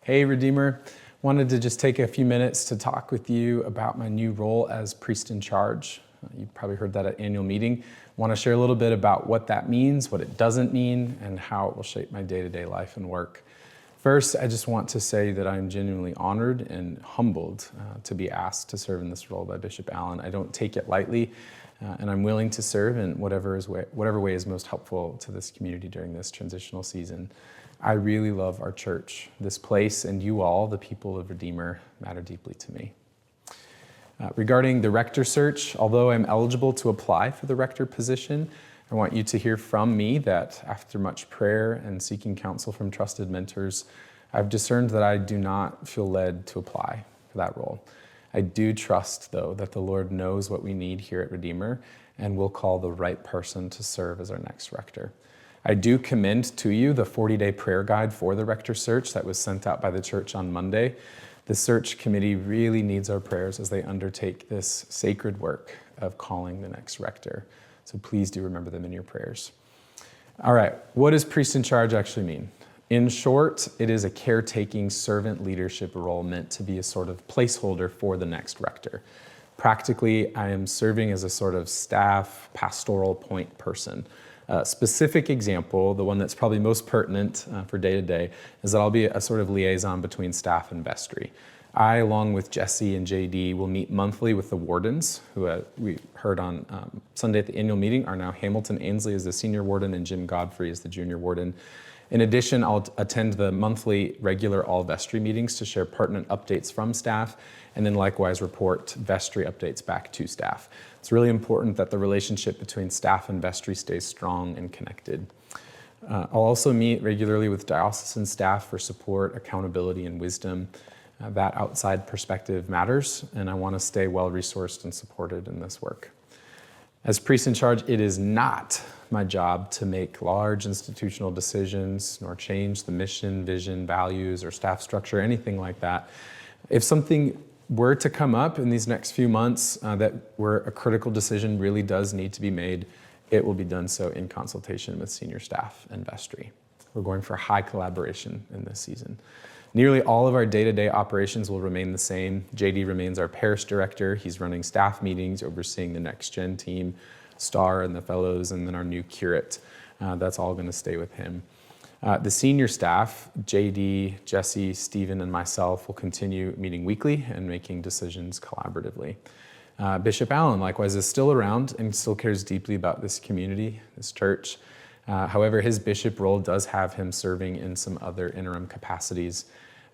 Hey, Redeemer. Wanted to just take a few minutes to talk with you about my new role as priest in charge. You probably heard that at annual meeting. Want to share a little bit about what that means, what it doesn't mean, and how it will shape my day-to-day life and work. First, I just want to say that I'm genuinely honored and humbled to be asked to serve in this role by Bishop Allen. I don't take it lightly, and I'm willing to serve in whatever way is most helpful to this community during this transitional season. I really love our church. This place and you all, the people of Redeemer, matter deeply to me. Regarding the rector search, although I'm eligible to apply for the rector position, I want you to hear from me that after much prayer and seeking counsel from trusted mentors, I've discerned that I do not feel led to apply for that role. I do trust, though, that the Lord knows what we need here at Redeemer and will call the right person to serve as our next rector. I do commend to you the 40-day prayer guide for the rector search that was sent out by the church on Monday. The search committee really needs our prayers as they undertake this sacred work of calling the next rector. So please do remember them in your prayers. All right, what does priest in charge actually mean? In short, it is a caretaking servant leadership role meant to be a sort of placeholder for the next rector. Practically, I am serving as a sort of staff pastoral point person. A specific example, the one that's probably most pertinent for day-to-day, is that I'll be a sort of liaison between staff and vestry. I, along with Jesse and JD, will meet monthly with the wardens, who we heard on Sunday at the annual meeting are now Hamilton Ainsley as the senior warden and Jim Godfrey as the junior warden. In addition, I'll attend the monthly regular all vestry meetings to share pertinent updates from staff, and then likewise report vestry updates back to staff. It's really important that the relationship between staff and vestry stays strong and connected. I'll also meet regularly with diocesan staff for support, accountability, and wisdom. That outside perspective matters, and I want to stay well-resourced and supported in this work. As priest in charge, it is not my job to make large institutional decisions, nor change the mission, vision, values, or staff structure, anything like that. If something were to come up in these next few months where a critical decision really does need to be made, it will be done so in consultation with senior staff and vestry. We're going for high collaboration in this season. Nearly all of our day-to-day operations will remain the same. JD remains our parish director. He's running staff meetings, overseeing the next gen team, STAR and the fellows, and then our new curate. That's all going to stay with him. The senior staff, JD, Jesse, Stephen, and myself will continue meeting weekly and making decisions collaboratively. Bishop Allen, likewise, is still around and still cares deeply about this community, this church. However, his bishop role does have him serving in some other interim capacities,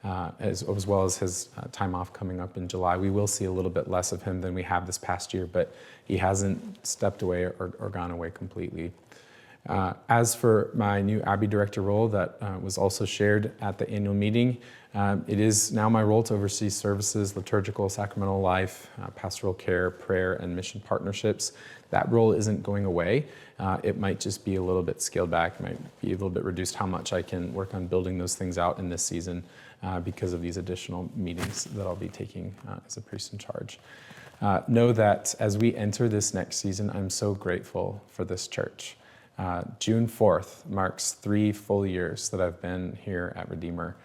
as well as his time off coming up in July. We will see a little bit less of him than we have this past year, but he hasn't stepped away or gone away completely. As for my new Abbey Director role that was also shared at the annual meeting, it is now my role to oversee services, liturgical, sacramental life, pastoral care, prayer, and mission partnerships. That role isn't going away. It might just be a little bit scaled back, might be a little bit reduced how much I can work on building those things out in this season because of these additional meetings that I'll be taking as a priest in charge. Know that as we enter this next season, I'm so grateful for this church. June 4th marks 3 full years that I've been here at Redeemer.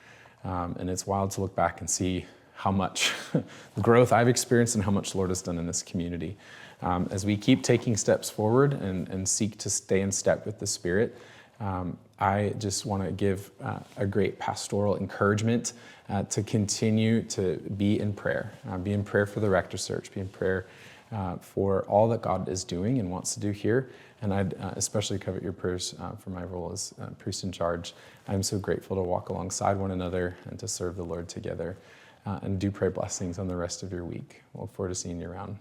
And it's wild to look back and see how much growth I've experienced and how much the Lord has done in this community. As we keep taking steps forward and seek to stay in step with the Spirit, I just want to give a great pastoral encouragement to continue to be in prayer. Be in prayer for the rector search, be in prayer for all that God is doing and wants to do here. And I'd especially covet your prayers for my role as priest in charge. I'm so grateful to walk alongside one another and to serve the Lord together. And do pray blessings on the rest of your week. We'll look forward to seeing you around.